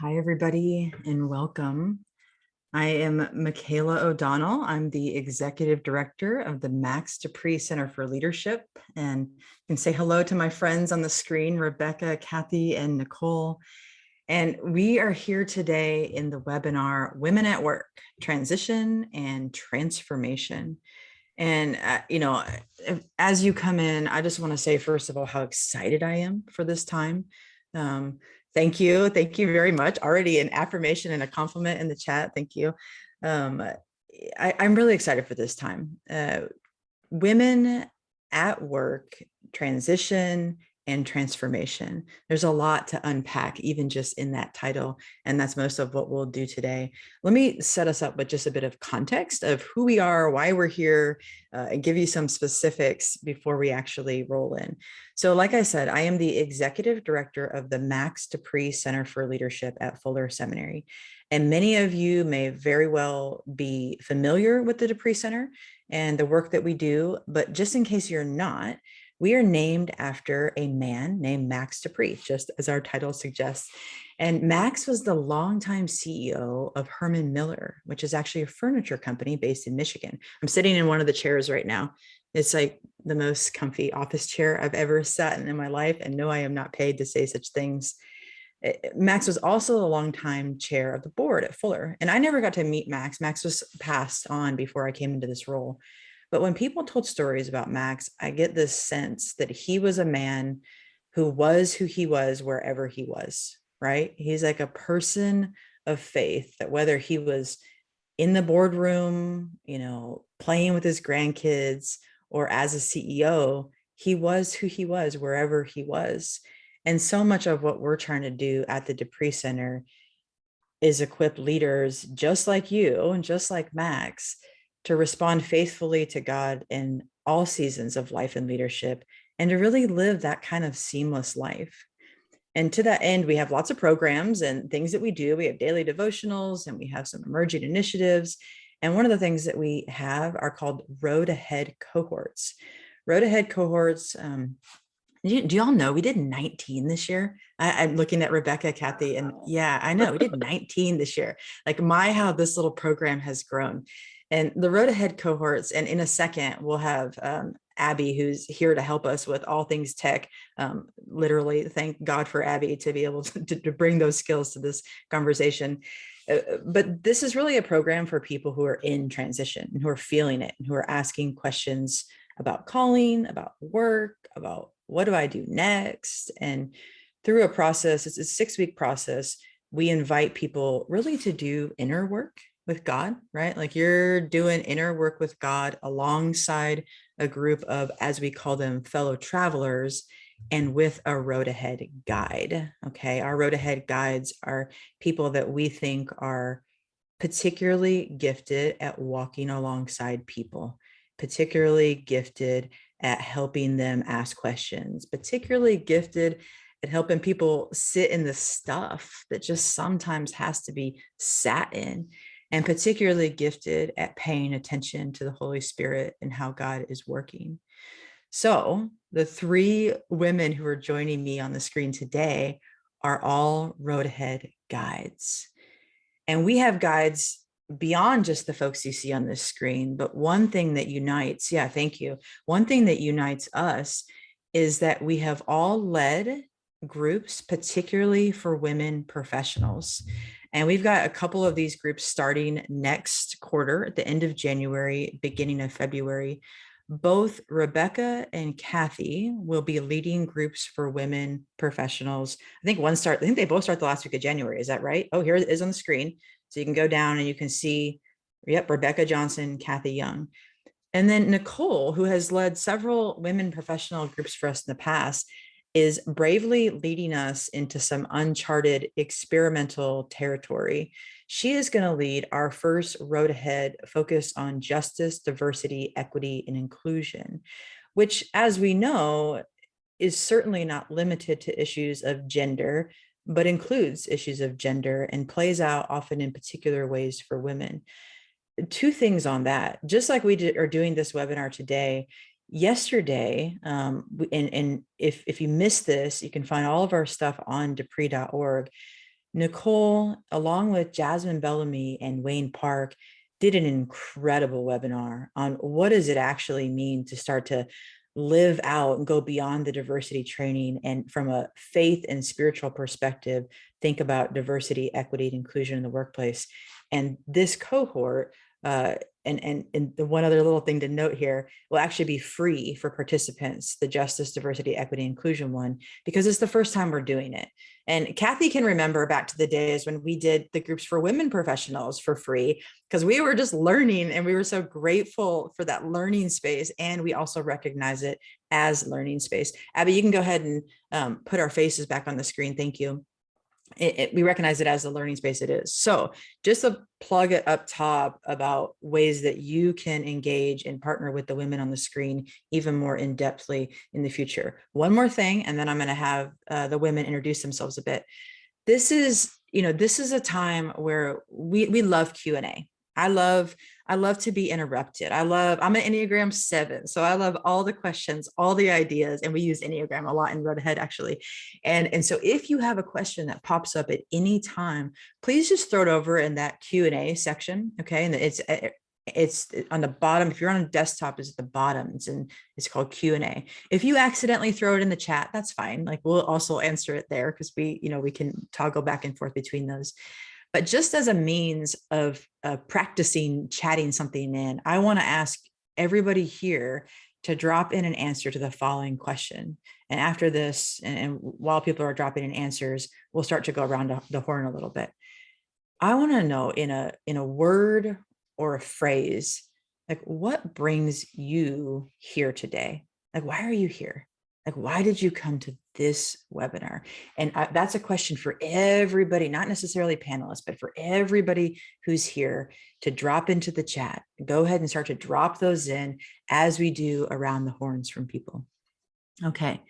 Hi, everybody, and welcome. I am Michaela O'Donnell. I'm the Executive Director of the Max to Pree Center for Leadership. And you can say hello to my friends on the screen, Rebecca, Kathy, and Nicole. And we are here today in the webinar, Women at Work, Transition and Transformation. And, as you come in, I just want to say, first of all, how excited I am for this time. Thank you. Thank you very much. Already an affirmation and a compliment in the chat. Thank you. I'm really excited for this time. Women at work, transition and transformation. There's a lot to unpack, even just in that title. And that's most of what we'll do today. Let me set us up with just a bit of context of who we are, why we're here, and give you some specifics before we actually roll in. So like I said, I am the executive director of the Max to Pree Center for Leadership at Fuller Seminary. And many of you may very well be familiar with the Pree Center and the work that we do, but just in case you're not, we are named after a man named Max to Pree, just as our title suggests. And Max was the longtime CEO of Herman Miller, which is actually a furniture company based in Michigan. I'm sitting in one of the chairs right now. It's like the most comfy office chair I've ever sat in my life. And no, I am not paid to say such things. Max was also a longtime chair of the board at Fuller. And I never got to meet Max. Max was passed on before I came into this role. But when people told stories about Max, I get this sense that he was a man who he was wherever he was, right? He's like a person of faith, that whether he was in the boardroom, playing with his grandkids, or as a CEO, he was who he was wherever he was. And so much of what we're trying to do at the Pree Center is equip leaders just like you and just like Max to respond faithfully to God in all seasons of life and leadership, and to really live that kind of seamless life. And to that end, we have lots of programs and things that we do. We have daily devotionals and we have some emerging initiatives. And one of the things that we have are called Road Ahead Cohorts. Road Ahead Cohorts, do y'all know we did 19 this year? I'm looking at Rebecca, Kathy, and yeah, I know we did 19 this year. Like how this little program has grown. And the Road Ahead Cohorts, and in a second, we'll have Abby, who's here to help us with all things tech. Literally, thank God for Abby to be able to bring those skills to this conversation. But this is really a program for people who are in transition and who are feeling it and who are asking questions about calling, about work, about what do I do next? And through a process, it's a 6-week process, we invite people really to do inner work with God, right? Like you're doing inner work with God alongside a group of, as we call them, fellow travelers, and with a road ahead guide. Okay. Our road ahead guides are people that we think are particularly gifted at walking alongside people, particularly gifted at helping them ask questions, particularly gifted at helping people sit in the stuff that just sometimes has to be sat in, and particularly gifted at paying attention to the Holy Spirit and how God is working. So the 3 women who are joining me on the screen today are all road ahead guides. And we have guides beyond just the folks you see on this screen. But one thing that unites, thank you. One thing that unites us is that we have all led groups, particularly for women professionals. And we've got a couple of these groups starting next quarter at the end of January, beginning of February. Both Rebecca and Kathy will be leading groups for women professionals. I think they both start the last week of January. Is that right? Oh, here it is on the screen. So you can go down and you can see, Rebecca Johnson, Kathy Young. And then Nicole, who has led several women professional groups for us in the past, is bravely leading us into some uncharted experimental territory. She is going to lead our first road ahead focus on justice, diversity, equity, and inclusion, which, as we know, is certainly not limited to issues of gender, but includes issues of gender and plays out often in particular ways for women. 2 things on that, just like we are doing this webinar today. Yesterday, and if you missed this, you can find all of our stuff on depree.org. Nicole, along with Jasmine Bellamy and Wayne Park, did an incredible webinar on what does it actually mean to start to live out and go beyond the diversity training, and from a faith and spiritual perspective, think about diversity, equity, and inclusion in the workplace. And this cohort, and the one other little thing to note here, will actually be free for participants, the justice, diversity, equity, inclusion one, because it's the first time we're doing it. And Kathy can remember back to the days when we did the groups for women professionals for free, because we were just learning, and we were so grateful for that learning space. And we also recognize it as learning space. Abby, you can go ahead and put our faces back on the screen. Thank you. We recognize it as the learning space it is. So just to plug it up top about ways that you can engage and partner with the women on the screen even more in-depthly in the future. One more thing, and then I'm going to have the women introduce themselves a bit. This is a time where we love Q&A. I love to be interrupted. I'm an Enneagram 7. So I love all the questions, all the ideas, and we use Enneagram a lot in Redhead actually. And so if you have a question that pops up at any time, please just throw it over in that Q&A section. Okay. And it's on the bottom. If you're on a desktop, it's at the bottom. It's called Q&A. If you accidentally throw it in the chat, that's fine. Like, we'll also answer it there, because we can toggle back and forth between those. But just as a means of practicing chatting something in, I want to ask everybody here to drop in an answer to the following question. And after this, and while people are dropping in answers, we'll start to go around the horn a little bit. I want to know in a word or a phrase, like, what brings you here today? Like, why are you here? Like, why did you come to this webinar? And that's a question for everybody, not necessarily panelists, but for everybody who's here to drop into the chat. Go ahead and start to drop those in as we do around the horns from people. Okay.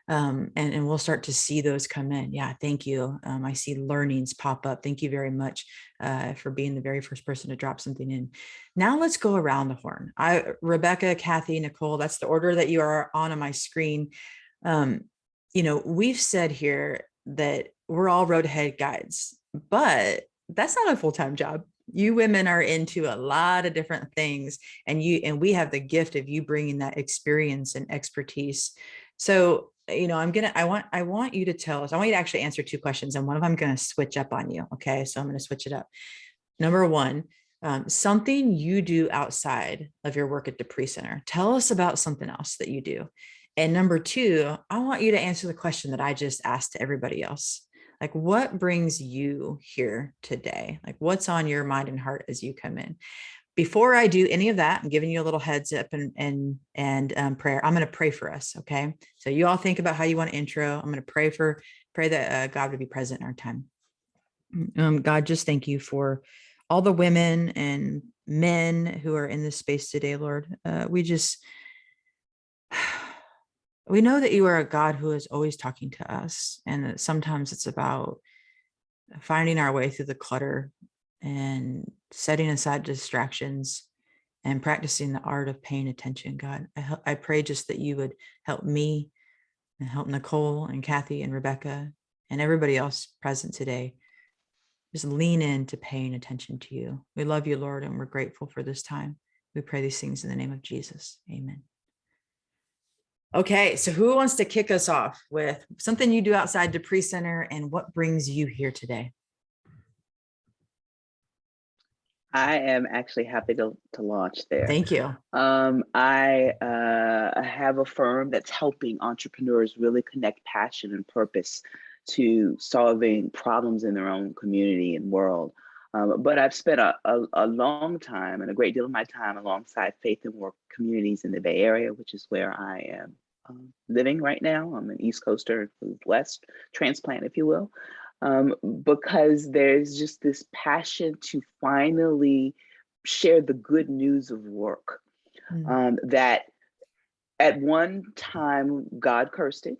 And we'll start to see those come in. Yeah, thank you. I see learnings pop up. Thank you very much for being the very first person to drop something in. Now let's go around the horn. Rebecca, Kathy, Nicole, that's the order that you are on my screen. We've said here that we're all road ahead guides, but that's not a full-time job. You women are into a lot of different things, and we have the gift of you bringing that experience and expertise. So, I want you to tell us, I want you to actually answer 2 questions, and one of them I'm going to switch up on you. Okay. So I'm going to switch it up. Number 1, something you do outside of your work at the Pree Center. Tell us about something else that you do. And number 2, I want you to answer the question that I just asked to everybody else. Like, what brings you here today? Like, what's on your mind and heart as you come in? Before I do any of that, I'm giving you a little heads up and prayer. I'm going to pray for us. Okay. So you all think about how you want to intro. I'm going to pray that God would be present in our time. God, just thank you for all the women and men who are in this space today, Lord. We know that you are a God who is always talking to us, and that sometimes it's about finding our way through the clutter and setting aside distractions and practicing the art of paying attention. God, I pray just that you would help me and help Nicole and Kathy and Rebecca and everybody else present today. Just lean into paying attention to you. We love you, Lord, and we're grateful for this time. We pray these things in the name of Jesus. Amen. Okay, so who wants to kick us off with something you do outside the Pree Center and what brings you here today? I am actually happy to launch there. Thank you. I have a firm that's helping entrepreneurs really connect passion and purpose to solving problems in their own community and world. But I've spent a long time and a great deal of my time alongside faith and work communities in the Bay Area, which is where I am living right now. I'm an East Coaster, West transplant, if you will, because there's just this passion to finally share the good news of work. That at one time, God cursed it,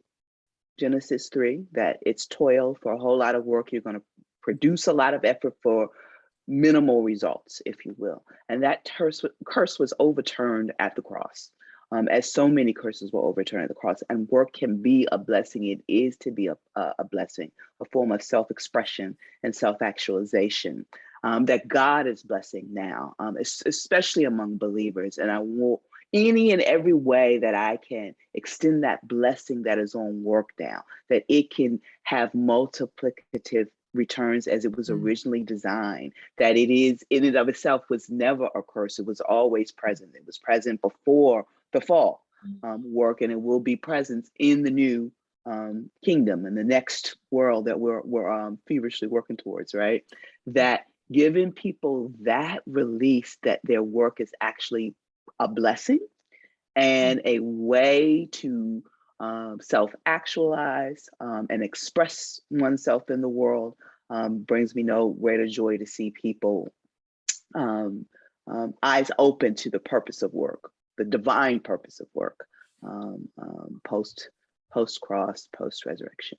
Genesis 3, that it's toil for a whole lot of work. You're going to produce a lot of effort for minimal results, if you will. And that curse was overturned at the cross. as so many curses were overturned at the cross. And work can be a blessing. It is to be a blessing, a form of self-expression and self-actualization that God is blessing now, especially among believers. And I want any and every way that I can extend that blessing that is on work now, that it can have multiplicative returns as it was originally designed, that it is in and of itself was never a curse. It was always present. It was present before the fall work, and it will be present in the new kingdom and the next world that we're feverishly working towards, right? That giving people that release that their work is actually a blessing and a way to self-actualize and express oneself in the world brings me no greater joy to see people eyes open to the purpose of work, the divine purpose of work, post-cross, post-resurrection.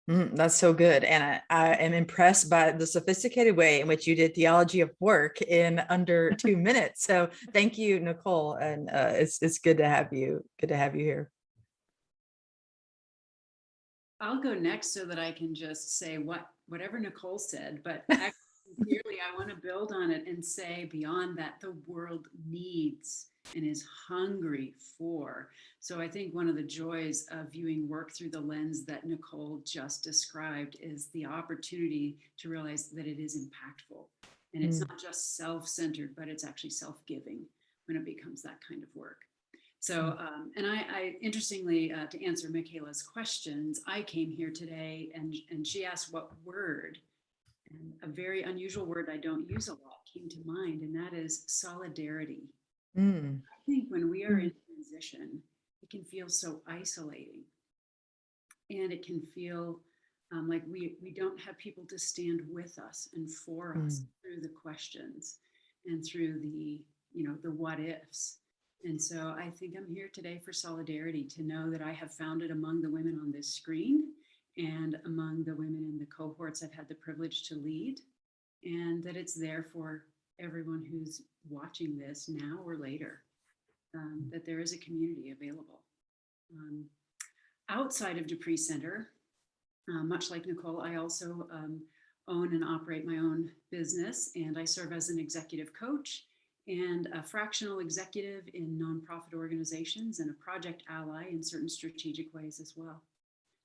That's so good. And I am impressed by the sophisticated way in which you did theology of work in under 2 minutes. So thank you, Nicole. And it's good to have you. Good to have you here. I'll go next so that I can just say whatever Nicole said, but actually, clearly I want to build on it and say beyond that, the world needs and is hungry for. So I think one of the joys of viewing work through the lens that Nicole just described is the opportunity to realize that it is impactful. And it's not just self-centered, but it's actually self-giving when it becomes that kind of work. So, and I interestingly, to answer Michaela's questions, I came here today and she asked what word, and a very unusual word I don't use a lot came to mind, and that is solidarity. I think when we are in transition, it can feel so isolating, and it can feel like we don't have people to stand with us and for us through the questions and through the what ifs. And so I think I'm here today for solidarity, to know that I have found it among the women on this screen and among the women in the cohorts I've had the privilege to lead, and that it's there for everyone who's watching this now or later, that there is a community available. Outside of Pree Center, much like Nicole, I also own and operate my own business, and I serve as an executive coach and a fractional executive in nonprofit organizations and a project ally in certain strategic ways as well.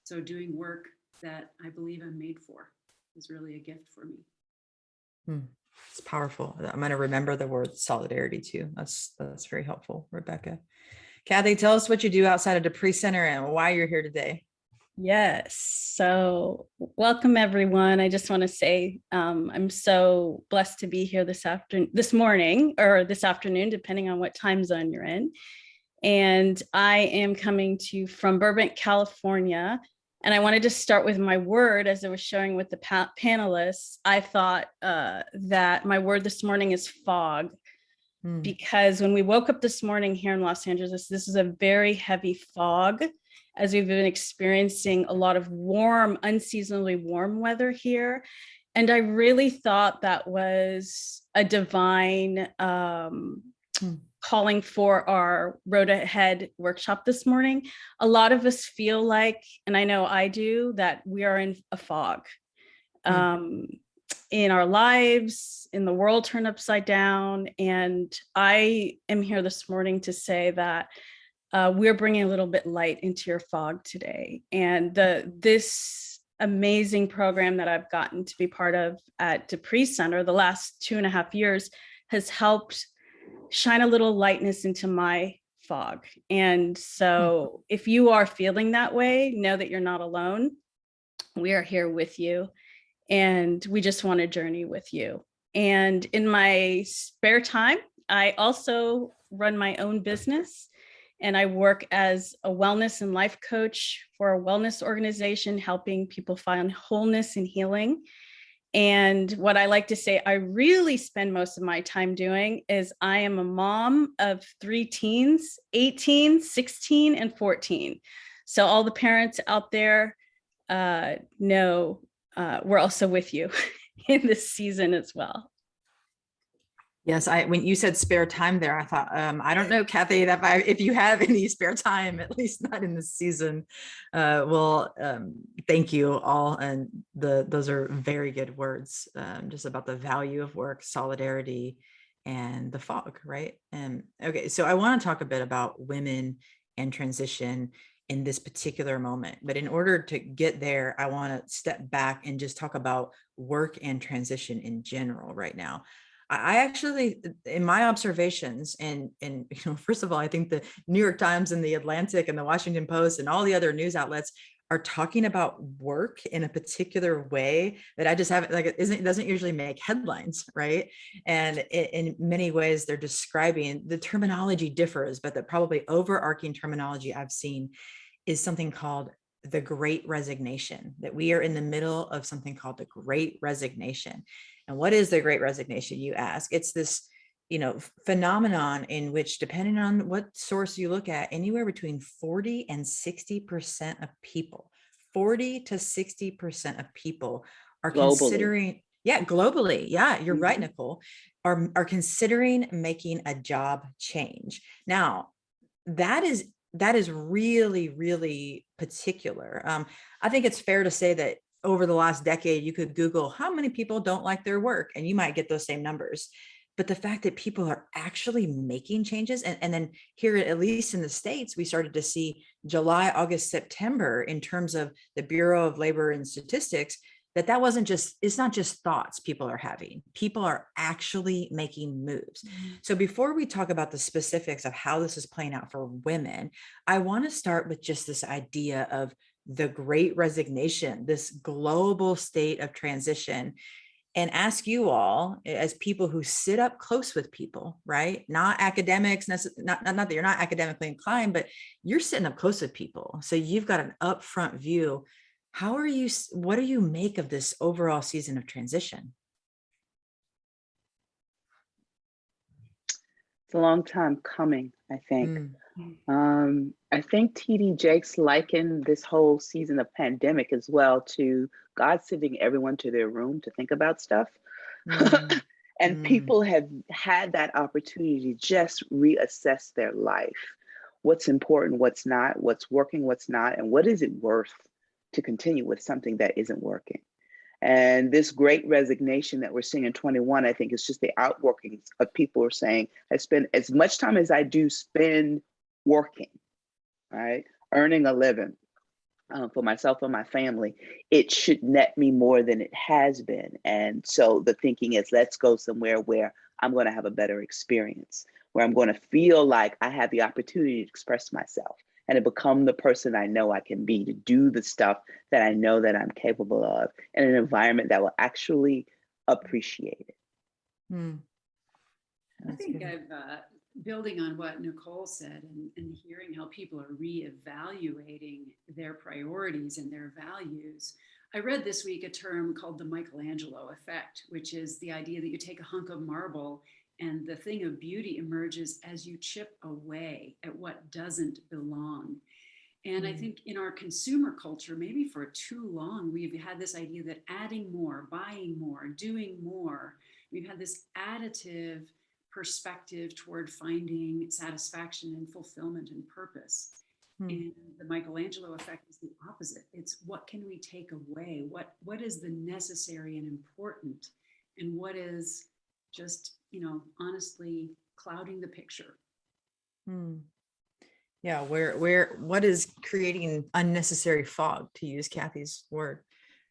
So doing work that I believe I'm made for is really a gift for me. It's powerful. I'm going to remember the word solidarity too. That's very helpful, Rebecca. Kathy, tell us what you do outside of Pree Center and why you're here today. Yes. So welcome, everyone. I just want to say I'm so blessed to be here this morning, or this afternoon, depending on what time zone you're in. And I am coming to you from Burbank, California. And I wanted to start with my word. As I was sharing with the panelists, I thought that my word this morning is fog. Because when we woke up this morning here in Los Angeles, this is a very heavy fog, as we've been experiencing a lot of warm, unseasonably warm weather here. And I really thought that was a divine calling for our Road Ahead workshop this morning. A lot of us feel like, and I know I do, that we are in a fog. In our lives, in the world turned upside down. And I am here this morning to say that we're bringing a little bit light into your fog today. And this amazing program that I've gotten to be part of at Pree Center the last 2.5 years has helped shine a little lightness into my fog. And so if you are feeling that way, know that you're not alone. We are here with you, and we just want to journey with you. And in my spare time, I also run my own business, and I work as a wellness and life coach for a wellness organization, helping people find wholeness and healing. And what I like to say I really spend most of my time doing is I am a mom of 3 teens, 18, 16, and 14. So all the parents out there know we're also with you in this season as well. Yes, when you said spare time there, I thought, I don't know, Kathy, that if you have any spare time, at least not in this season. Thank you all. And those are very good words, just about the value of work, solidarity, and the fog, right? And okay, so I want to talk a bit about women and transition in this particular moment. But in order to get there, I want to step back and just talk about work and transition in general right now. I actually, in my observations, and first of all, I think the New York Times and the Atlantic and the Washington Post and all the other news outlets are talking about work in a particular way that I just haven't, like, it doesn't usually make headlines, right? And in many ways, they're describing, the terminology differs, but the probably overarching terminology I've seen is something called the Great Resignation, that we are in the middle of something called the Great Resignation. And what is the Great Resignation, you ask? It's this, phenomenon in which, depending on what source you look at, anywhere between 40 and 60% of people, 40 to 60% of people are considering, globally. Yeah, you're right, Nicole, are considering making a job change. Now, that is really, really particular. I think it's fair to say that over the last decade, you could Google how many people don't like their work, and you might get those same numbers. But the fact that people are actually making changes, and then here, at least in the States, we started to see July, August, September, in terms of the Bureau of Labor and Statistics, that wasn't just, it's not just thoughts people are having, people are actually making moves. So before we talk about the specifics of how this is playing out for women, I want to start with just this idea of the Great Resignation, this global state of transition, and ask you all, as people who sit up close with people, right? Not academics, not that you're not academically inclined, but you're sitting up close with people. So you've got an upfront view. What do you make of this overall season of transition? It's a long time coming, I think. I think TD Jakes likened this whole season of pandemic as well to God sending everyone to their room to think about stuff. And people have had that opportunity to just reassess their life. What's important, what's not, what's working, what's not, and what is it worth to continue with something that isn't working. And this Great Resignation that we're seeing in 21, I think, is just the outworkings of people who are saying, I spend as much time as I do spend working, right, earning a living for myself and my family, it should net me more than it has been. And so the thinking is, let's go somewhere where I'm going to have a better experience, where I'm going to feel like I have the opportunity to express myself and to become the person I know I can be, to do the stuff that I know that I'm capable of in an environment that will actually appreciate it. I think building on what Nicole said and hearing how people are reevaluating their priorities and their values. I read this week a term called the Michelangelo Effect, which is the idea that you take a hunk of marble and the thing of beauty emerges as you chip away at what doesn't belong. And I think in our consumer culture, maybe for too long, we've had this idea that adding more, buying more, doing more, we've had this additive perspective toward finding satisfaction and fulfillment and purpose. And the Michelangelo Effect is the opposite. It's what can we take away? What is the necessary and important? And what is just, honestly clouding the picture? Yeah, what is creating unnecessary fog, to use Kathy's word?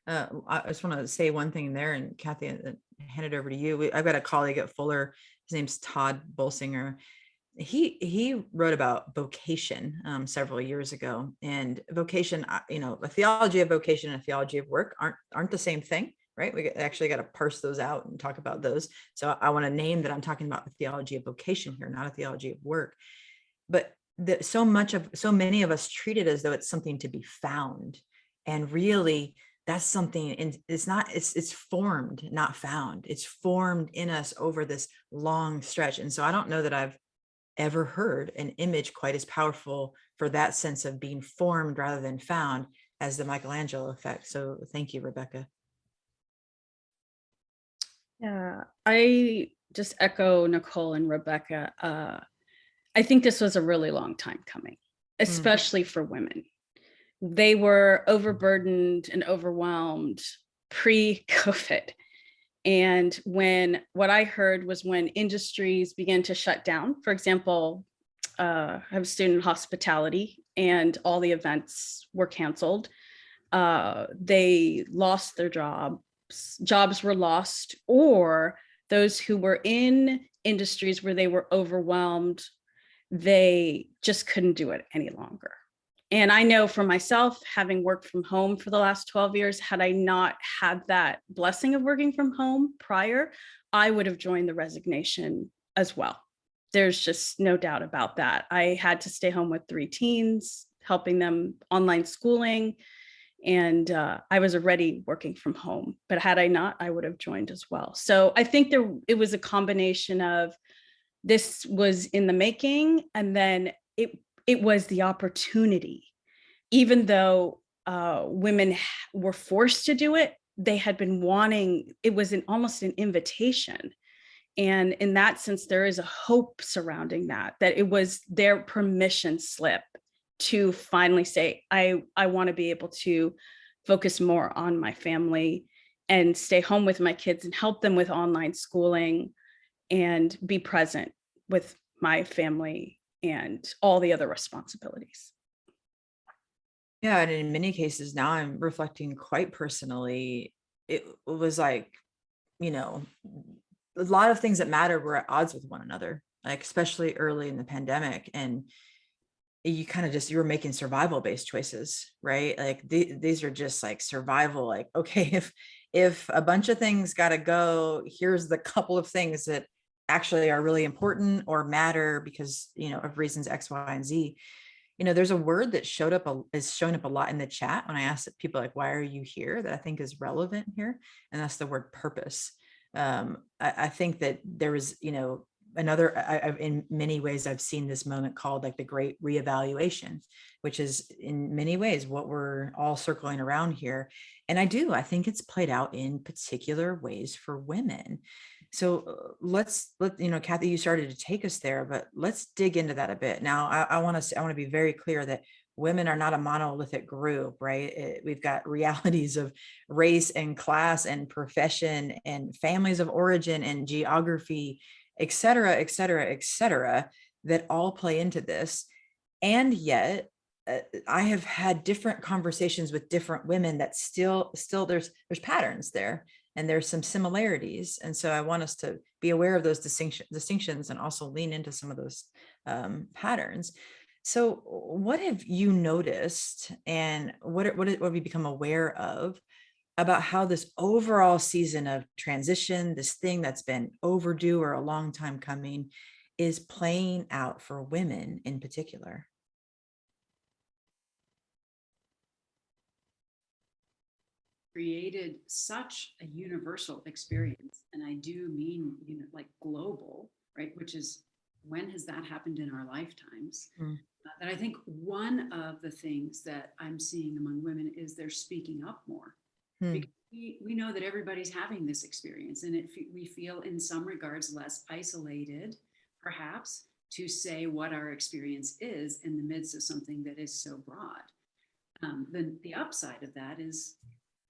I just want to say one thing there, and Kathy, hand it over to you. I've got a colleague at Fuller. His name's Todd Bolsinger. He wrote about vocation several years ago, and vocation, a theology of vocation and a theology of work aren't the same thing, right? We actually got to parse those out and talk about those. So I want to name that I'm talking about the theology of vocation here, not a theology of work. But so many of us treat it as though it's something to be found, and really that's something, and it's formed, not found. It's formed in us over this long stretch. And so I don't know that I've ever heard an image quite as powerful for that sense of being formed rather than found as the Michelangelo Effect. So thank you, Rebecca. Yeah, I just echo Nicole and Rebecca. I think this was a really long time coming, especially for women. They were overburdened and overwhelmed pre-COVID. And what I heard was when industries began to shut down, for example, I have a student in hospitality and all the events were canceled. They lost their jobs were lost, or those who were in industries where they were overwhelmed, they just couldn't do it any longer. And I know for myself, having worked from home for the last 12 years, had I not had that blessing of working from home prior, I would have joined the resignation as well. There's just no doubt about that. I had to stay home with 3 teens, helping them online schooling, and I was already working from home. But had I not, I would have joined as well. So I think it was a combination of this was in the making, and then it was the opportunity. Even though women were forced to do it, they had been wanting, it was almost an invitation. And in that sense, there is a hope surrounding that it was their permission slip to finally say, I want to be able to focus more on my family and stay home with my kids and help them with online schooling and be present with my family and all the other responsibilities. Yeah, and in many cases now I'm reflecting quite personally, it was like, you know, a lot of things that mattered were at odds with one another, like especially early in the pandemic. And you kind of you were making survival based choices, right? Like these are just like survival, like, okay, if a bunch of things got to go, here's the couple of things that actually are really important or matter because, you know, of reasons X, Y, and Z. You know, there's a word that is showing up a lot in the chat when I asked people like, why are you here, that I think is relevant here. And that's the word purpose. I think that there was, you know, in many ways, I've seen this moment called like the Great Reevaluation, which is in many ways what we're all circling around here. And I think it's played out in particular ways for women. So you know, Kathy, you started to take us there, but let's dig into that a bit. Now, I want to be very clear that women are not a monolithic group, right? We've got realities of race and class and profession and families of origin and geography, et cetera, et cetera, et cetera, that all play into this. And yet I have had different conversations with different women that still there's patterns there. And there's some similarities. And so I want us to be aware of those distinctions and also lean into some of those patterns. So what have you noticed, and what have you become aware of about how this overall season of transition, this thing that's been overdue or a long time coming, is playing out for women in particular? Created such a universal experience, and I do mean, you know, like global, right? Which is, when has that happened in our lifetimes? That I think one of the things that I'm seeing among women is they're speaking up more. Because we know that everybody's having this experience, and we feel in some regards less isolated, perhaps, to say what our experience is in the midst of something that is so broad. The upside of that is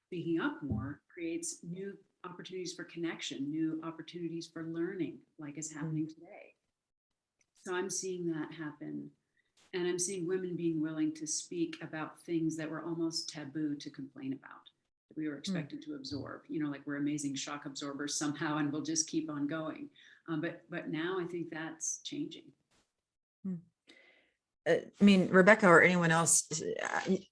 speaking up more creates new opportunities for connection, new opportunities for learning, like is happening today. So I'm seeing that happen. And I'm seeing women being willing to speak about things that were almost taboo to complain about, that we were expected to absorb, you know, like we're amazing shock absorbers somehow, and we'll just keep on going. But now I think that's changing. I mean, Rebecca or anyone else,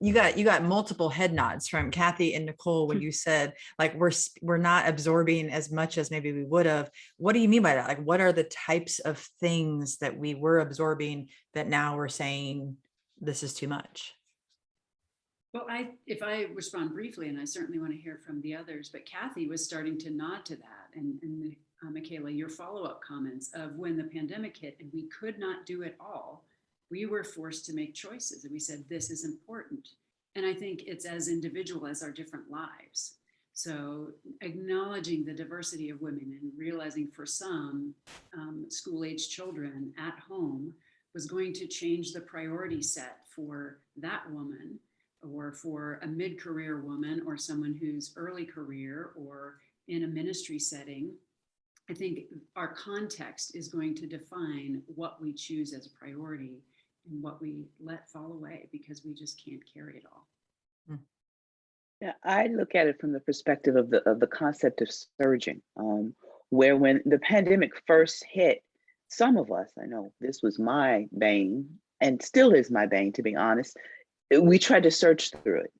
you got multiple head nods from Kathy and Nicole when you said like we're not absorbing as much as maybe we would have. What do you mean by that? Like, what are the types of things that we were absorbing that now we're saying this is too much? Well, if I respond briefly, and I certainly want to hear from the others, but Kathy was starting to nod to that, and Michaela, your follow-up comments of when the pandemic hit and we could not do it all. We were forced to make choices, and we said, this is important. And I think it's as individual as our different lives. So acknowledging the diversity of women and realizing for some school-age children at home was going to change the priority set for that woman, or for a mid-career woman, or someone who's early career or in a ministry setting. I think our context is going to define what we choose as a priority and what we let fall away, because we just can't carry it all. Yeah, I look at it from the perspective of the concept of surging, where when the pandemic first hit, some of us, I know this was my bane and still is my bane, to be honest, we tried to surge through it.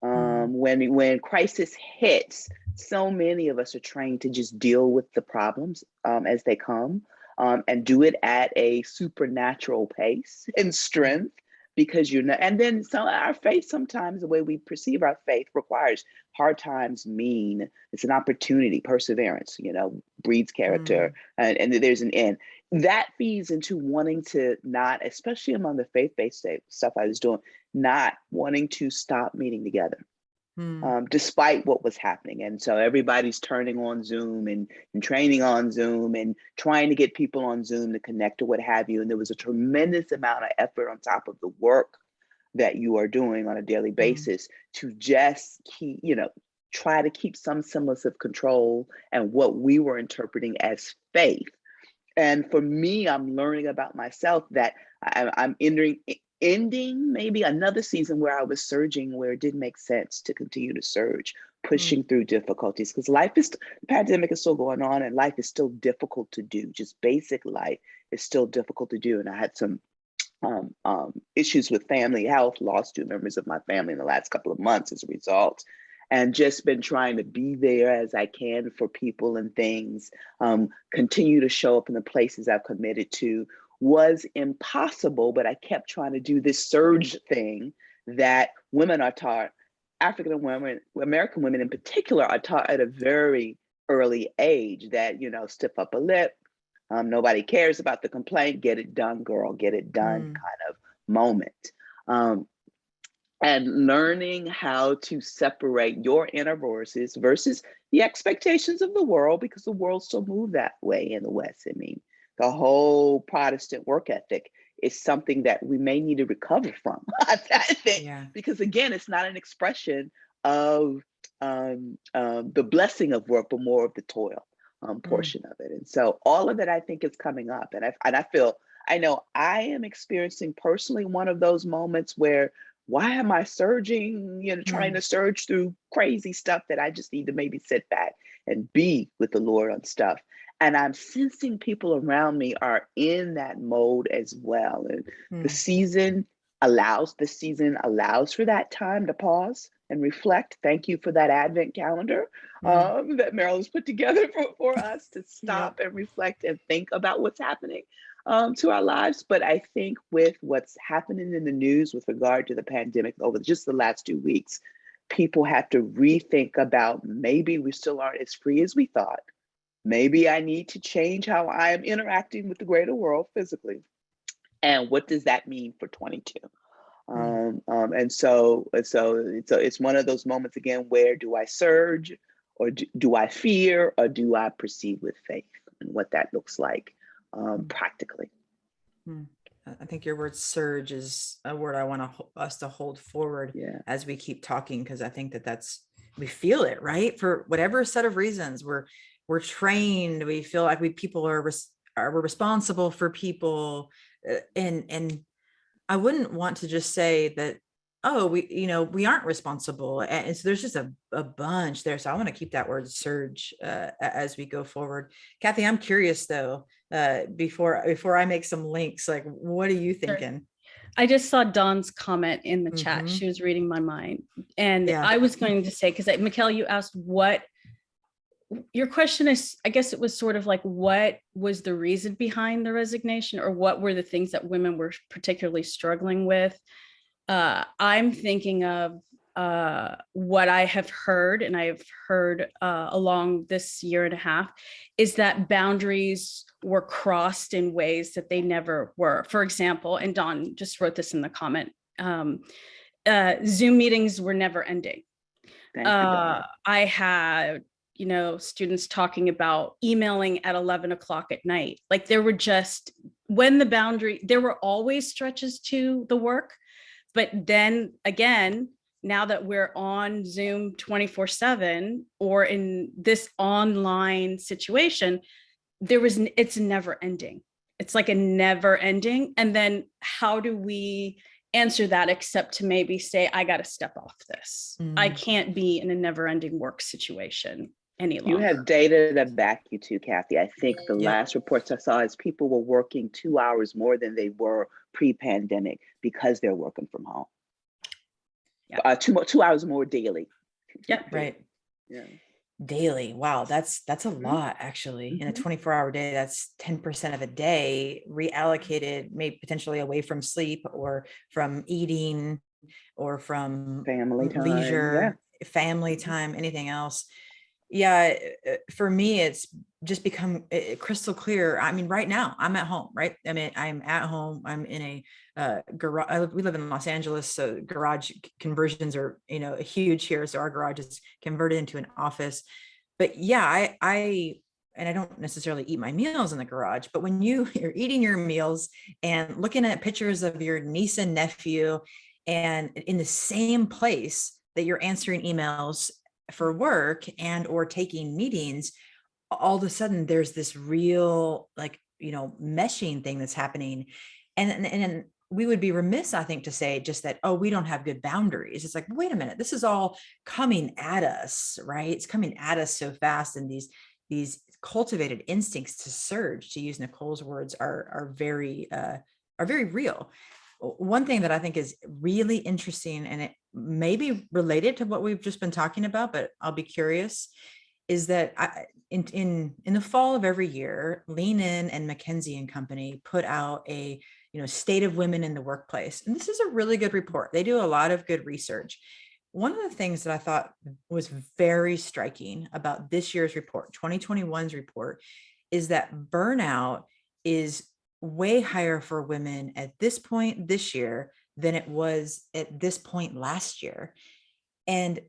When crisis hits, so many of us are trained to just deal with the problems as they come, and do it at a supernatural pace and strength, because you know. And then our faith, sometimes the way we perceive our faith requires hard times mean it's an opportunity, perseverance, breeds character, and there's an end. That feeds into wanting to not, especially among the faith-based stuff I was doing, not wanting to stop meeting together. Despite what was happening. And so everybody's turning on Zoom and training on Zoom and trying to get people on Zoom to connect or what have you. And there was a tremendous amount of effort on top of the work that you are doing on a daily basis to just keep, try to keep some semblance of control and what we were interpreting as faith. And for me, I'm learning about myself that I'm ending maybe another season where I was surging, where it didn't make sense to continue to surge, pushing through difficulties, because the pandemic is still going on and life is still difficult to do. Just basic life is still difficult to do. And I had some issues with family health, lost 2 members of my family in the last couple of months as a result. And just been trying to be there as I can for people and things, continue to show up in the places I've committed to. Was impossible, but I kept trying to do this surge thing that women are taught, African women, American women in particular, are taught at a very early age, that, stiff up a lip, nobody cares about the complaint, get it done, girl, get it done kind of moment. And learning how to separate your inner voices versus the expectations of the world, because the world still moves that way in the West. I mean, the whole Protestant work ethic is something that we may need to recover from, I think, because again, it's not an expression of the blessing of work, but more of the toil portion of it. And so all of it, I think, is coming up. And I know I am experiencing personally one of those moments where, why am I surging, trying to surge through crazy stuff that I just need to maybe sit back and be with the Lord on stuff. And I'm sensing people around me are in that mode as well. And the season allows for that time to pause and reflect. Thank you for that Advent calendar that Meryl's put together for us to stop and reflect and think about what's happening to our lives. But I think with what's happening in the news with regard to the pandemic over just the last 2 weeks, people have to rethink about, maybe we still aren't as free as we thought. Maybe I need to change how I am interacting with the greater world physically. And what does that mean for 22? And so it's one of those moments again, where do I surge, or do I fear, or do I proceed with faith, and what that looks like practically. I think your word surge is a word I want us to hold forward as we keep talking, because I think we feel it, right? For whatever set of reasons, we're trained, we feel like we're responsible for people, and I wouldn't want to just say that, we aren't responsible. And so there's just a bunch there. So I want to keep that word surge as we go forward. Kathy, I'm curious though, before I make some links, like, what are you thinking? I just saw Dawn's comment in the chat. She was reading my mind. And I was going to say, because Michaela, you asked what your question is, I guess it was sort of like, what was the reason behind the resignation, or what were the things that women were particularly struggling with? I'm thinking of what I have heard, and I've heard along this year and a half, is that boundaries were crossed in ways that they never were. For example, and Dawn just wrote this in the comment, Zoom meetings were never ending. Thank you, Donna. I had, students talking about emailing at 11 o'clock at night. Like there were just, there were always stretches to the work. But then again, now that we're on Zoom 24/7 or in this online situation, it's never ending. It's like a never ending. And then how do we answer that except to maybe say, I got to step off this. I can't be in a never ending work situation any longer. You have data that back you too, Kathy. I think the last reports I saw is people were working 2 hours more than they were pre-pandemic because they're working from home. 2 hours more daily. Yep. Right. Yeah. Daily. Wow. That's a lot actually. In a 24-hour day, that's 10% of a day reallocated, maybe potentially away from sleep or from eating or from Family time, leisure, family time, anything else. Yeah, for me, it's just become crystal clear. I mean, right now I'm at home, right? I mean, I'm at home. I'm in a garage. We live in Los Angeles, so garage conversions are, huge here. So our garage is converted into an office. But yeah, I don't necessarily eat my meals in the garage, but when you're eating your meals and looking at pictures of your niece and nephew and in the same place that you're answering emails for work and or taking meetings, all of a sudden there's this real meshing thing that's happening. And we would be remiss, I think, to say just that, oh, we don't have good boundaries. It's like, wait a minute, this is all coming at us, right? It's coming at us so fast. And these cultivated instincts to surge, to use Nicole's words, are very real. One thing that I think is really interesting, and it may be related to what we've just been talking about, but I'll be curious, is that in the fall of every year, Lean In and McKinsey and Company put out a state of women in the workplace. And this is a really good report. They do a lot of good research. One of the things that I thought was very striking about this year's report, 2021's report, is that burnout is way higher for women at this point this year than it was at this point last year. And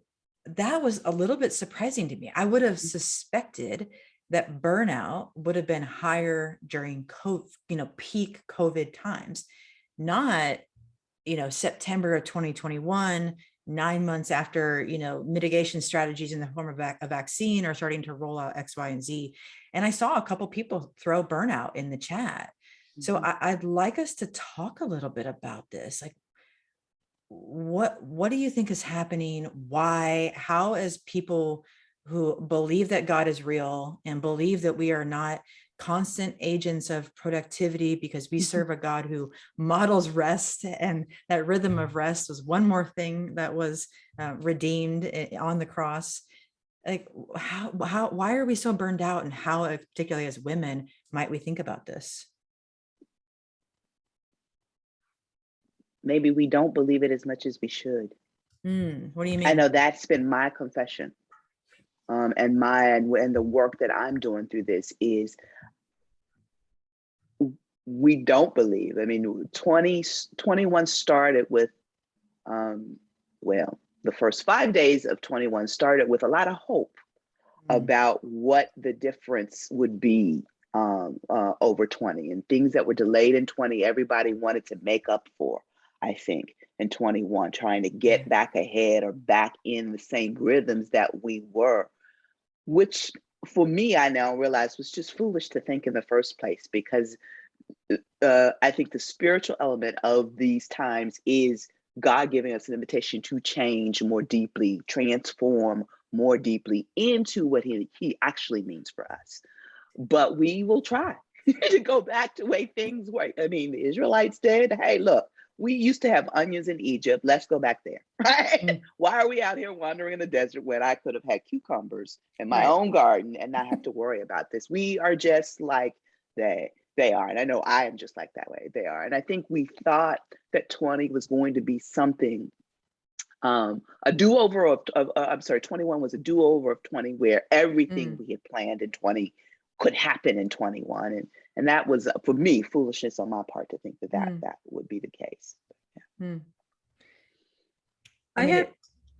that was a little bit surprising to me. I would have suspected that burnout would have been higher during COVID, peak COVID times, not, September of 2021, 9 months after, mitigation strategies in the form of a vaccine are starting to roll out X, Y, and Z. And I saw a couple people throw burnout in the chat. So I'd like us to talk a little bit about this. Like, what do you think is happening? Why? How, as people who believe that God is real and believe that we are not constant agents of productivity because we serve a God who models rest, and that rhythm of rest was one more thing that was redeemed on the cross. Like, why are we so burned out, and how, particularly as women, might we think about this? Maybe we don't believe it as much as we should. What do you mean? I know that's been my confession. And the work that I'm doing through this is we don't believe. I mean, 2021 started with, the first 5 days of 21 started with a lot of hope about what the difference would be over 20, and things that were delayed in 20, everybody wanted to make up for, I think, in 21, trying to get back ahead or back in the same rhythms that we were, which for me, I now realize was just foolish to think in the first place, because I think the spiritual element of these times is God giving us an invitation to change more deeply, transform more deeply into what he actually means for us. But we will try to go back to the way things were. I mean, the Israelites did. Hey, look, we used to have onions in Egypt. Let's go back there, right? Why are we out here wandering in the desert when I could have had cucumbers in my own garden and not have to worry about this? We are just like they are. And I know I am just like that way. They are. And I think we thought that 20 was going to be something, a do-over of 21 was a do-over of 20, where everything we had planned in 20 could happen in 21. And that was, for me, foolishness on my part to think that would be the case. I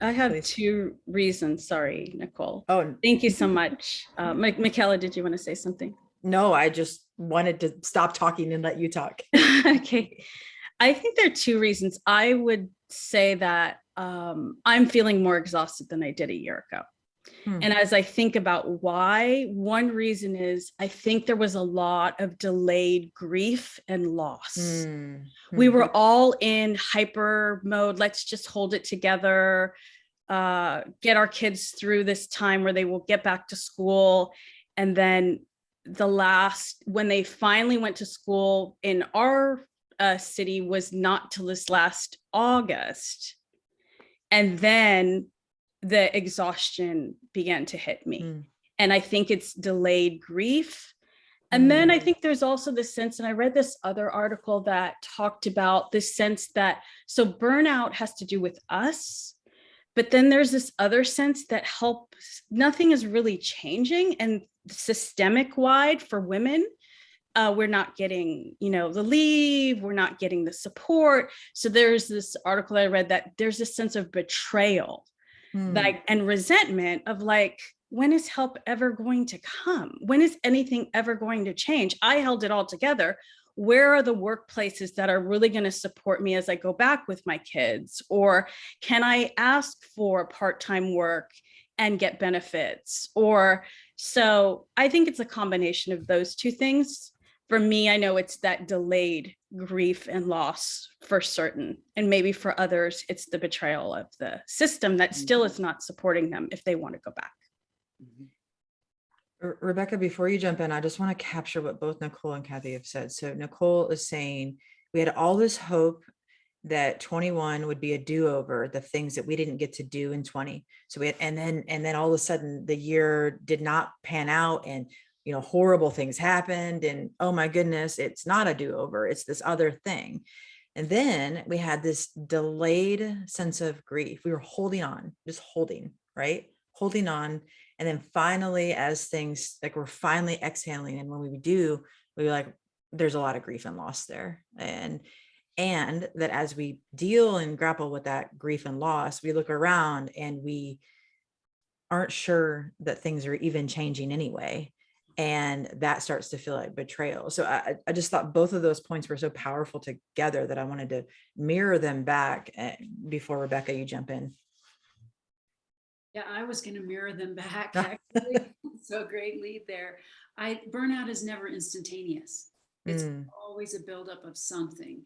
I have Please. 2 reasons. Sorry, Nicole. Oh, Thank you so much. Michaela, did you want to say something? no, I just wanted to stop talking and let you talk. Okay. I think there are 2 reasons. I would say that I'm feeling more exhausted than I did a year ago. And as I think about why, one reason is I think there was a lot of delayed grief and loss. We were all in hyper mode. Let's just hold it together, get our kids through this time where they will get back to school. And then when they finally went to school in our city was not till this last August. And then the exhaustion began to hit me. And I think it's delayed grief. And then I think there's also this sense, and I read this other article that talked about this sense that, so burnout has to do with us, but then there's this other sense that nothing is really changing, and systemic wide for women, we're not getting, the leave, we're not getting the support. So there's this article I read that there's a sense of betrayal, and resentment of like, when is help ever going to come? When is anything ever going to change? I held it all together. Where are the workplaces that are really going to support me as I go back with my kids? Or can I ask for part-time work and get benefits? So I think it's a combination of those 2 things. For me, I know it's that delayed grief and loss for certain. And maybe for others, it's the betrayal of the system that still is not supporting them if they want to go back. Rebecca, before you jump in, I just want to capture what both Nicole and Kathy have said. So Nicole is saying we had all this hope that 21 would be a do-over, the things that we didn't get to do in 20. So we had, and then all of a sudden the year did not pan out, and horrible things happened, and oh my goodness, it's not a do-over, it's this other thing. And then we had this delayed sense of grief. We were holding on, just holding, right? Holding on. And then finally, as things like we're finally exhaling, and when we do, we're like, there's a lot of grief and loss there. And that as we deal and grapple with that grief and loss, we look around and we aren't sure that things are even changing anyway. And that starts to feel like betrayal. So I just thought both of those points were so powerful together that I wanted to mirror them back before, Rebecca, you jump in. Yeah, I was going to mirror them back, actually. So great lead there. Burnout is never instantaneous. It's always a buildup of something.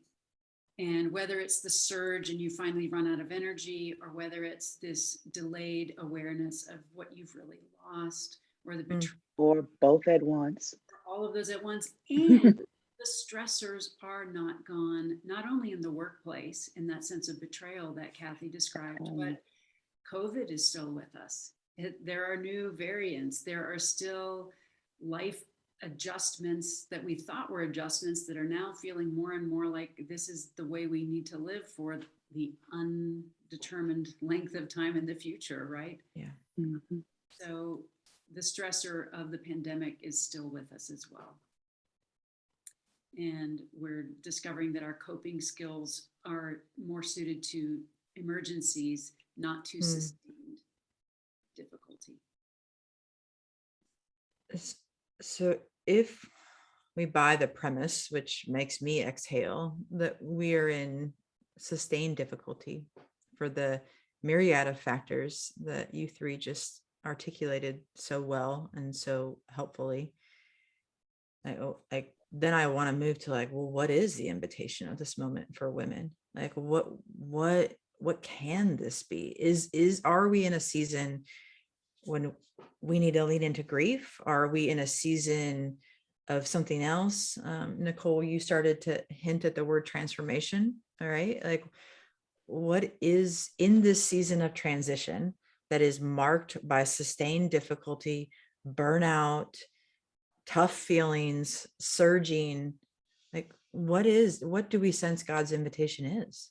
And whether it's the surge and you finally run out of energy, or whether it's this delayed awareness of what you've really lost, or the betrayal, or both at once, all of those at once. And the stressors are not gone, not only in the workplace, in that sense of betrayal that Kathy described, but COVID is still with us. There are new variants. There are still life adjustments that we thought were adjustments that are now feeling more and more like this is the way we need to live for the undetermined length of time in the future, right? Yeah. So the stressor of the pandemic is still with us as well. And we're discovering that our coping skills are more suited to emergencies, not to sustained difficulty. So if we buy the premise, which makes me exhale, that we are in sustained difficulty for the myriad of factors that you 3 just articulated so well and so helpfully, then I want to move to like, well, what is the invitation of this moment for women? Like, what can this be? Are we in a season when we need to lean into grief? Are we in a season of something else? Nicole, you started to hint at the word transformation. All right. Like, what is in this season of transition that is marked by sustained difficulty, burnout, tough feelings, surging? Like, what do we sense God's invitation is?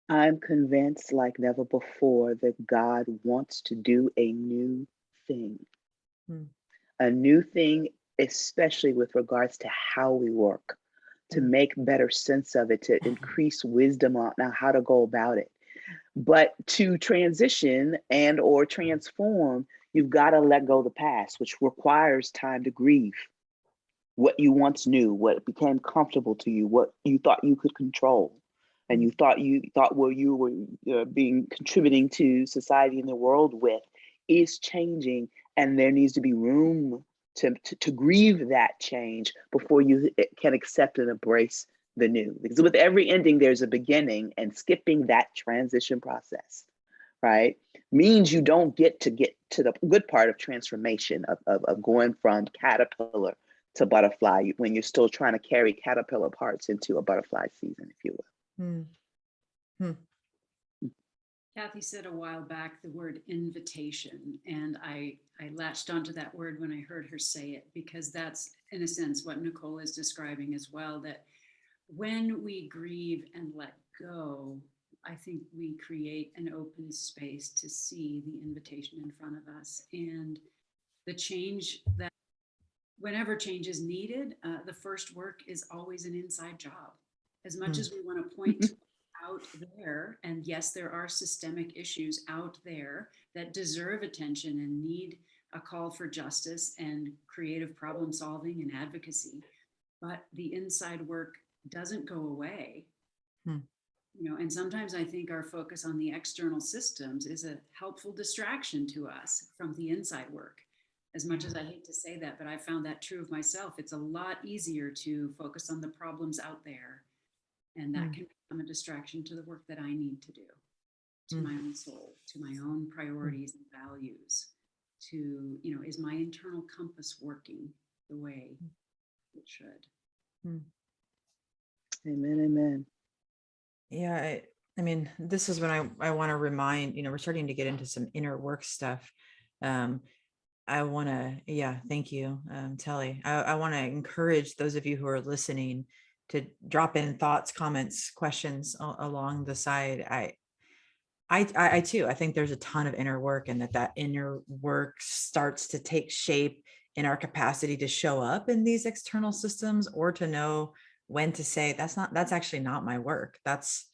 I'm convinced like never before that God wants to do a new thing. A new thing, especially with regards to how we work, to make better sense of it, to increase wisdom on how to go about it. But to transition and or transform, you've got to let go of the past, which requires time to grieve what you once knew, what became comfortable to you, what you thought you could control, and you thought where you were being contributing to society and the world with is changing, and there needs to be room to grieve that change before you can accept and embrace the new. Because with every ending, there's a beginning, and skipping that transition process, right, means you don't get to the good part of transformation, of going from caterpillar to butterfly when you're still trying to carry caterpillar parts into a butterfly season, if you will. Hmm. Hmm. Kathy said a while back the word invitation, and I latched onto that word when I heard her say it, because that's in a sense what Nicole is describing as well, that when we grieve and let go, I think we create an open space to see the invitation in front of us, and the change that whenever change is needed, the first work is always an inside job. As much as we want to point to out there, and yes, there are systemic issues out there that deserve attention and need a call for justice and creative problem solving and advocacy, but the inside work doesn't go away. You know, and sometimes I think our focus on the external systems is a helpful distraction to us from the inside work. As much as I hate to say that, but I found that true of myself. It's a lot easier to focus on the problems out there, and that can become a distraction to the work that I need to do, to my own soul, to my own priorities and values, to, you know, is my internal compass working the way it should? Amen, amen. Yeah, I mean, this is when I want to remind, you know, we're starting to get into some inner work stuff. I want to, thank you, Telly. I want to encourage those of you who are listening to drop in thoughts, comments, questions along the side. I too, I think there's a ton of inner work, and that inner work starts to take shape in our capacity to show up in these external systems, or to know when to say, that's actually not my work. That's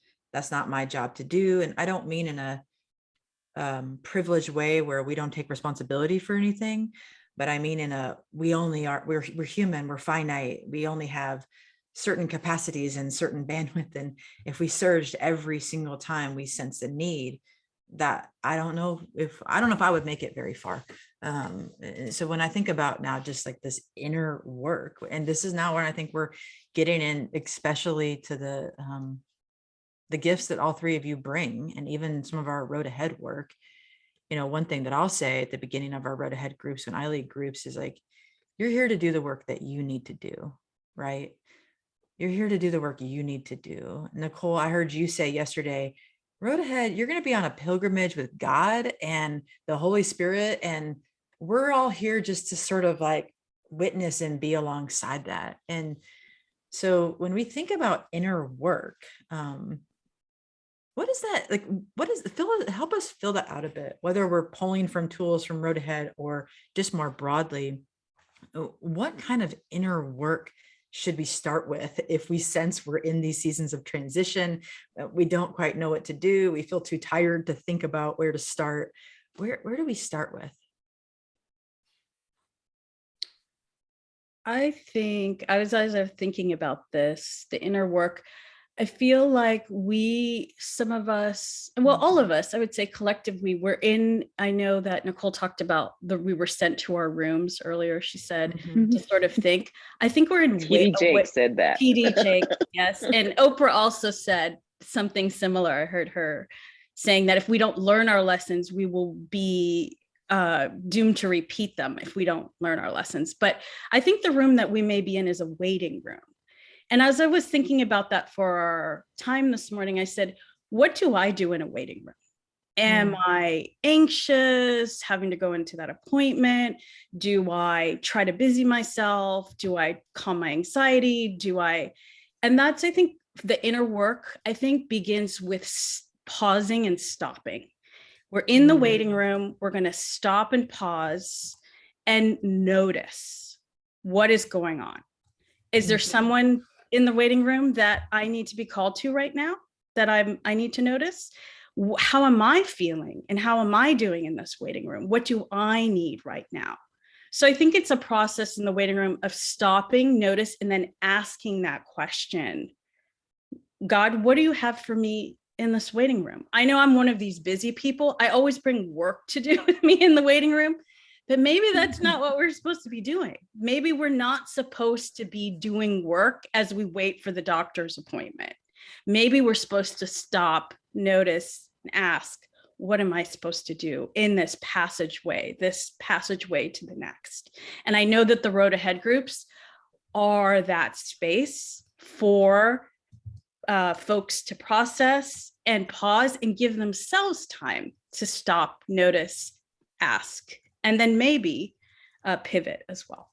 not my job to do. And I don't mean in a privileged way where we don't take responsibility for anything, but I mean in a, we're human, we're finite, we only have certain capacities and certain bandwidth, and if we surged every single time we sense a need, that I don't know if I would make it very far. So when I think about now just like this inner work, and this is now where I think we're getting in, especially to the gifts that all three of you bring, and even some of our road ahead work. You know, one thing that I'll say at the beginning of our road ahead groups, when I lead groups, is like, you're here to do the work that you need to do, right? You're here to do the work you need to do. Nicole, I heard you say yesterday, road ahead, you're going to be on a pilgrimage with God and the Holy Spirit, and we're all here just to sort of like witness and be alongside that. And so when we think about inner work, what is that like? What is help us fill that out a bit, whether we're pulling from tools from road ahead or just more broadly. What kind of inner work should we start with if we sense we're in these seasons of transition? We don't quite know what to do. We feel too tired to think about where to start. Where do we start with? I think as I was thinking about this, the inner work, I feel like some of us, well, all of us, I would say collectively, I know that Nicole talked about we were sent to our rooms earlier, she said, to sort of think. I think we're in PD Jake said that. PD Jake, yes. And Oprah also said something similar. I heard her saying that if we don't learn our lessons, we will be doomed to repeat them if we don't learn our lessons. But I think the room that we may be in is a waiting room. And as I was thinking about that for our time this morning, I said, what do I do in a waiting room? Am I anxious, having to go into that appointment? Do I try to busy myself? Do I calm my anxiety? And that's, I think, the inner work, I think, begins with pausing and stopping. We're in the waiting room. We're going to stop and pause and notice what is going on. Is there someone in the waiting room that I need to be called to right now that I need to notice? How am I feeling and how am I doing in this waiting room? What do I need right now? So I think it's a process in the waiting room of stopping, notice, and then asking that question. God, what do you have for me in this waiting room? I know I'm one of these busy people. I always bring work to do with me in the waiting room, but maybe that's not what we're supposed to be doing. Maybe we're not supposed to be doing work as we wait for the doctor's appointment. Maybe we're supposed to stop, notice, and ask, what am I supposed to do in this passageway to the next? And I know that the Road Ahead groups are that space for folks to process and pause and give themselves time to stop, notice, ask, and then maybe pivot as well.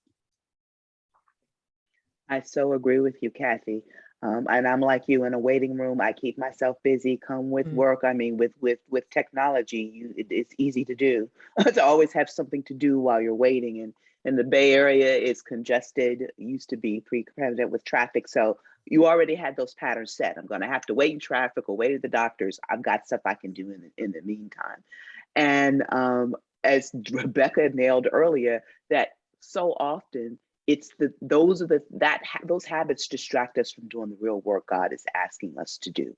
I so agree with you, Kathy. And I'm like you, in a waiting room, I keep myself busy, come with work. I mean, with technology, it's easy to do, to always have something to do while you're waiting. And the Bay Area is congested, it used to be pre-pandemic with traffic. So you already had those patterns set. I'm gonna have to wait in traffic or wait at the doctor's. I've got stuff I can do in the meantime. And as Rebecca nailed earlier, that so often it's those habits distract us from doing the real work God is asking us to do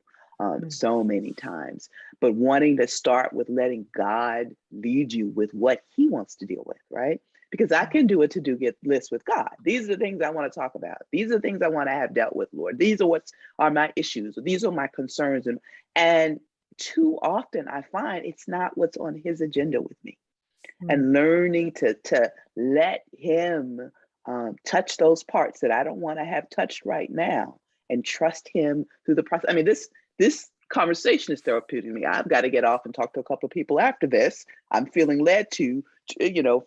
so many times. But wanting to start with letting God lead you with what he wants to deal with, right? Because I can do a to-do list with God. These are the things I want to talk about. These are the things I want to have dealt with, Lord. These are my issues. These are my concerns. And too often I find it's not what's on his agenda with me. And learning to let him touch those parts that I don't want to have touched right now, and trust him through the process. I mean, this conversation is therapeutic to me. I've got to get off and talk to a couple of people after this. I'm feeling led to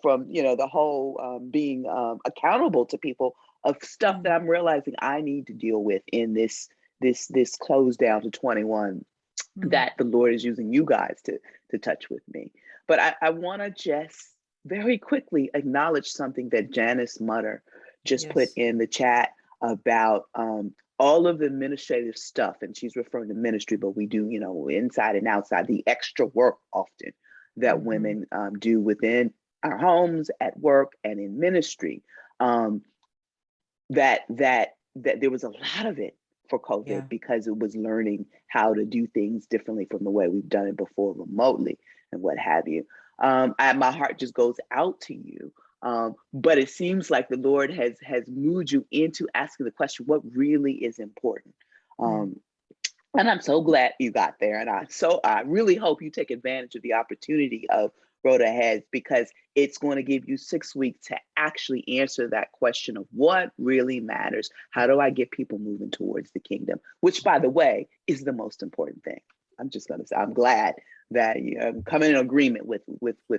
from the whole being accountable to people of stuff that I'm realizing I need to deal with in this close down to 21 that the Lord is using you guys to touch with me. But I want to just very quickly acknowledge something that Janice Mutter just put in the chat about all of the administrative stuff. And she's referring to ministry, but we do, inside and outside, the extra work often that women do within our homes, at work, and in ministry. That there was a lot of it for COVID because it was learning how to do things differently from the way we've done it before, remotely and what have you. My heart just goes out to you. But it seems like the Lord has moved you into asking the question, what really is important? And I'm so glad you got there. And I really hope you take advantage of the opportunity of Road Ahead, because it's going to give you 6 weeks to actually answer that question of what really matters. How do I get people moving towards the kingdom? Which, by the way, is the most important thing. I'm just going to say, I'm glad that you come in agreement with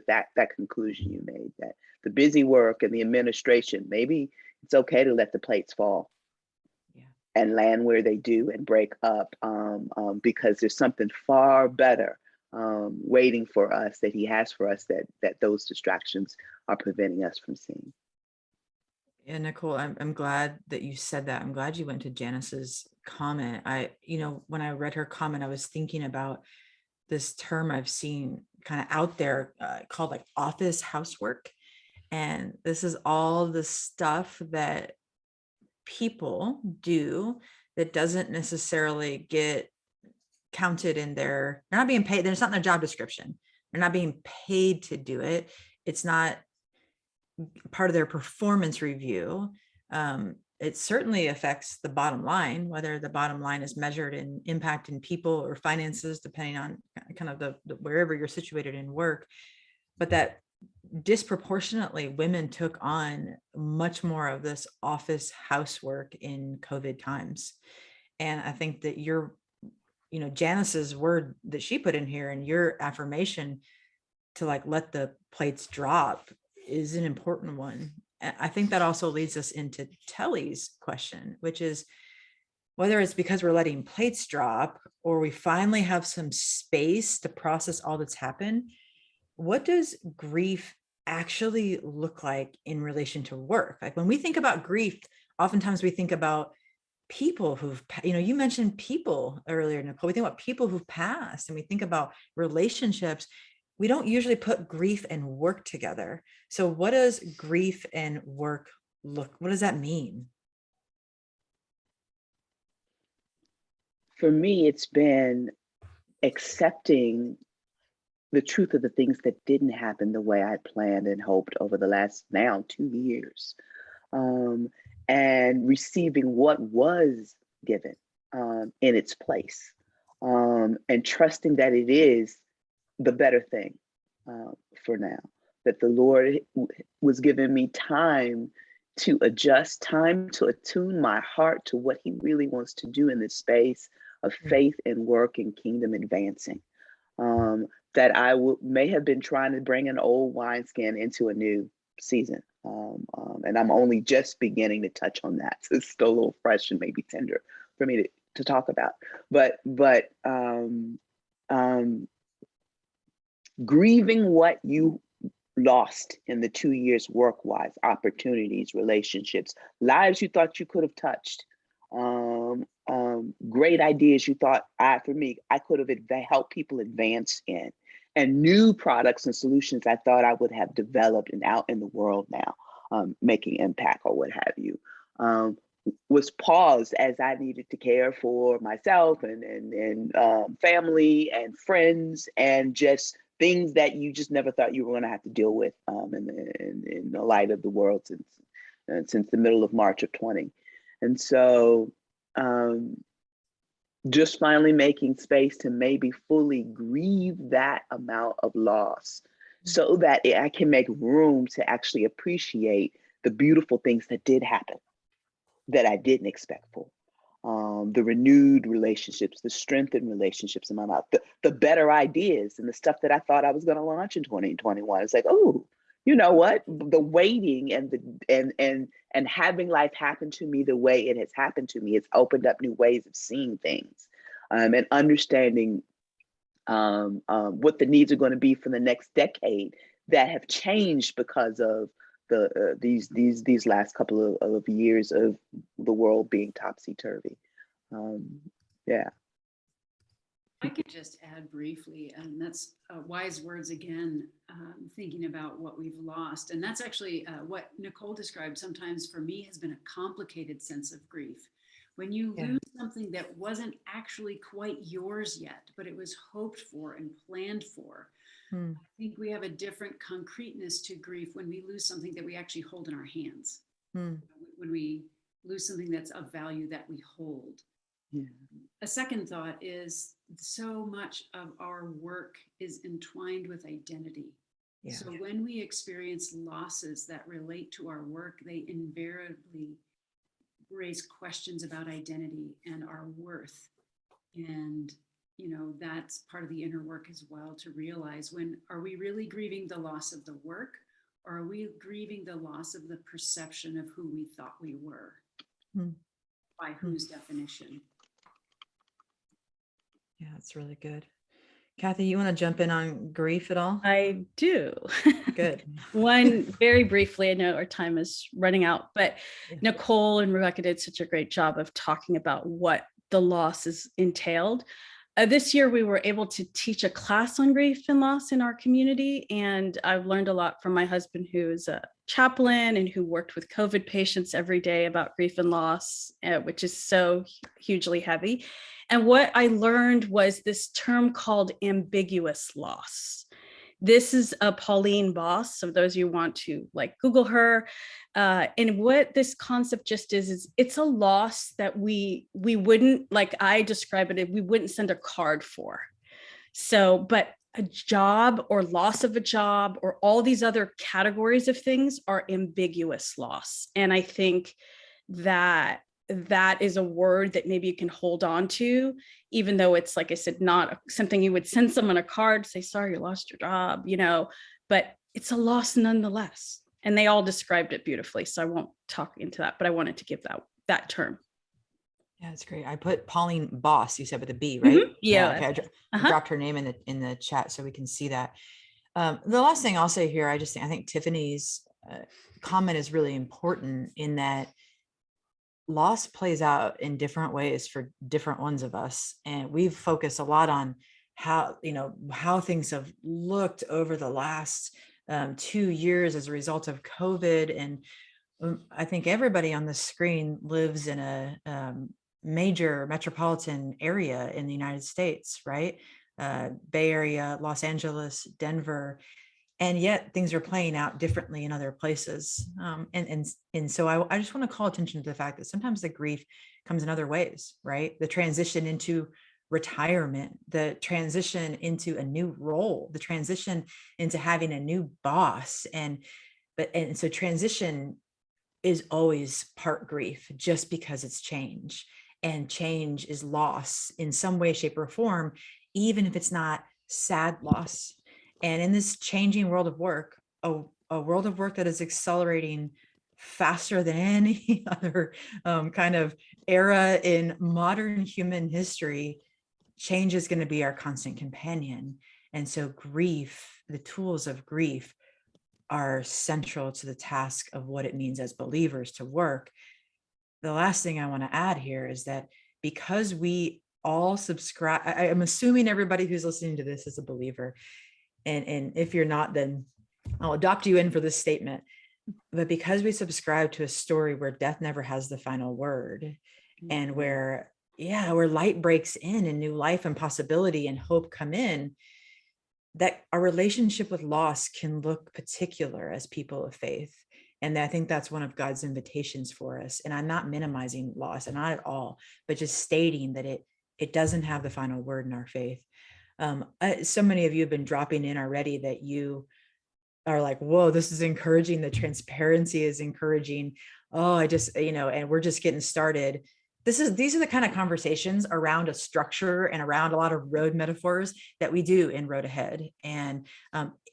that conclusion you made, that the busy work and the administration, maybe it's okay to let the plates fall and land where they do and break up, because there's something far better waiting for us, that he has for us, that those distractions are preventing us from seeing. Yeah, Nicole, I'm glad that you said that. I'm glad you went to Janice's comment. When I read her comment, I was thinking about this term I've seen kind of out there called like office housework. And this is all the stuff that people do that doesn't necessarily get counted in they're not being paid. It's not in their job description. They're not being paid to do it. It's not part of their performance review. It certainly affects the bottom line, whether the bottom line is measured in impact in people or finances, depending on kind of the wherever you're situated in work. But that disproportionately women took on much more of this office housework in COVID times. And I think that Janice's word that she put in here and your affirmation to like let the plates drop is an important one. And I think that also leads us into Telly's question, which is whether it's because we're letting plates drop or we finally have some space to process all that's happened. What does grief actually look like in relation to work? Like when we think about grief, oftentimes we think about people you mentioned people earlier, Nicole. We think about people who've passed and we think about relationships. We don't usually put grief and work together. So what does grief and work what does that mean? For me, it's been accepting the truth of the things that didn't happen the way I planned and hoped over the last now 2 years, and receiving what was given in its place, and trusting that it is the better thing for now, that the Lord was giving me time to adjust, time to attune my heart to what he really wants to do in this space of faith and work and kingdom advancing. That I may have been trying to bring an old wineskin into a new season. And I'm only just beginning to touch on that. So it's still a little fresh and maybe tender for me to talk about. But grieving what you lost in the 2 years work-wise, opportunities, relationships, lives you thought you could have touched, great ideas you thought I could have helped people advance in, and new products and solutions I thought I would have developed and out in the world now, making impact or what have you, was paused as I needed to care for myself and family and friends, and just things that you just never thought you were going to have to deal with in the light of the world since the middle of March of 20. And so just finally making space to maybe fully grieve that amount of loss so that I can make room to actually appreciate the beautiful things that did happen that I didn't expect for. The renewed relationships, the strengthened relationships in my life, the better ideas and the stuff that I thought I was going to launch in 2021. It's like, oh, you know what? The waiting and having life happen to me the way it has happened to me, it's opened up new ways of seeing things, and understanding what the needs are going to be for the next decade that have changed because of these last couple of years of the world being topsy-turvy. Yeah. I could just add briefly, and that's wise words again, thinking about what we've lost. And that's actually what Nicole described sometimes for me has been a complicated sense of grief. When you lose something that wasn't actually quite yours yet, but it was hoped for and planned for. I think we have a different concreteness to grief when we lose something that we actually hold in our hands. When we lose something that's of value that we hold. Yeah. A second thought is so much of our work is entwined with identity. Yeah. So when we experience losses that relate to our work, they invariably raise questions about identity and our worth. And, you know, that's part of the inner work as well, to realize, when are we really grieving the loss of the work, or are we grieving the loss of the perception of who we thought we were? By whose definition? Yeah, that's really good. Kathy, you want to jump in on grief at all? I do. Good. One, very briefly, I know our time is running out, but Nicole and Rebecca did such a great job of talking about what the loss is entailed. This year, we were able to teach a class on grief and loss in our community, and I've learned a lot from my husband, who is a chaplain and who worked with COVID patients every day about grief and loss, which is so hugely heavy. And what I learned was this term called ambiguous loss. This is a Pauline Boss. So those of you who want to Google her. And what this concept just is it's a loss that we wouldn't, like I describe it, we wouldn't send a card for. So, but a job or loss of a job or all these other categories of things are ambiguous loss. And I think that is a word that maybe you can hold on to, even though it's, like I said, not something you would send someone a card, say, sorry, you lost your job, but it's a loss nonetheless. And they all described it beautifully. So I won't talk into that, but I wanted to give that term. Yeah, that's great. I put Pauline Boss, you said, with a B, right? Yeah. Okay. I dropped her name in the chat so we can see that. The last thing I'll say here, I think Tiffany's comment is really important, in that loss plays out in different ways for different ones of us. And we've focused a lot on how, how things have looked over the last 2 years as a result of COVID. And I think everybody on the screen lives in a major metropolitan area in the United States, right? Bay Area, Los Angeles, Denver, and yet things are playing out differently in other places. And so I just want to call attention to the fact that sometimes the grief comes in other ways, right? The transition into retirement, the transition into a new role, the transition into having a new boss. And so transition is always part grief just because it's change, and change is loss in some way, shape, or form, even if it's not sad loss. And in this changing world of work, a world of work that is accelerating faster than any other kind of era in modern human history, change is going to be our constant companion. And so grief, the tools of grief, are central to the task of what it means as believers to work. The last thing I want to add here is that because we all subscribe, I'm assuming everybody who's listening to this is a believer. And if you're not, then I'll adopt you in for this statement. But because we subscribe to a story where death never has the final word, and where light breaks in and new life and possibility and hope come in, that our relationship with loss can look particular as people of faith. And I think that's one of God's invitations for us. And I'm not minimizing loss, and not at all, but just stating that it doesn't have the final word in our faith. So many of you have been dropping in already that you are like, whoa, this is encouraging. The transparency is encouraging. Oh, and we're just getting started. These are the kind of conversations around a structure and around a lot of road metaphors that we do in Road Ahead. And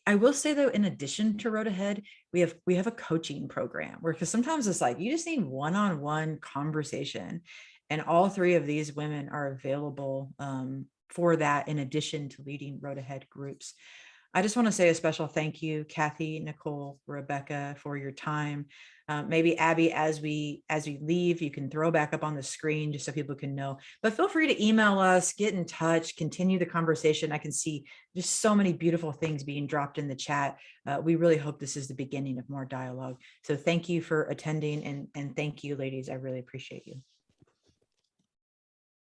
I will say, though, in addition to Road Ahead, we have a coaching program where, because sometimes it's like you just need one-on-one conversation, and all three of these women are available for that, in addition to leading Road Ahead groups. I just want to say a special thank you, Kathy, Nicole, Rebecca, for your time. Maybe Abby, as we leave, you can throw back up on the screen just so people can know. But feel free to email us, get in touch, continue the conversation. I can see just so many beautiful things being dropped in the chat. We really hope this is the beginning of more dialogue. So thank you for attending, and thank you, ladies. I really appreciate you.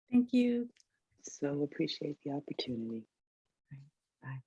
Thank you. So appreciate the opportunity. Bye.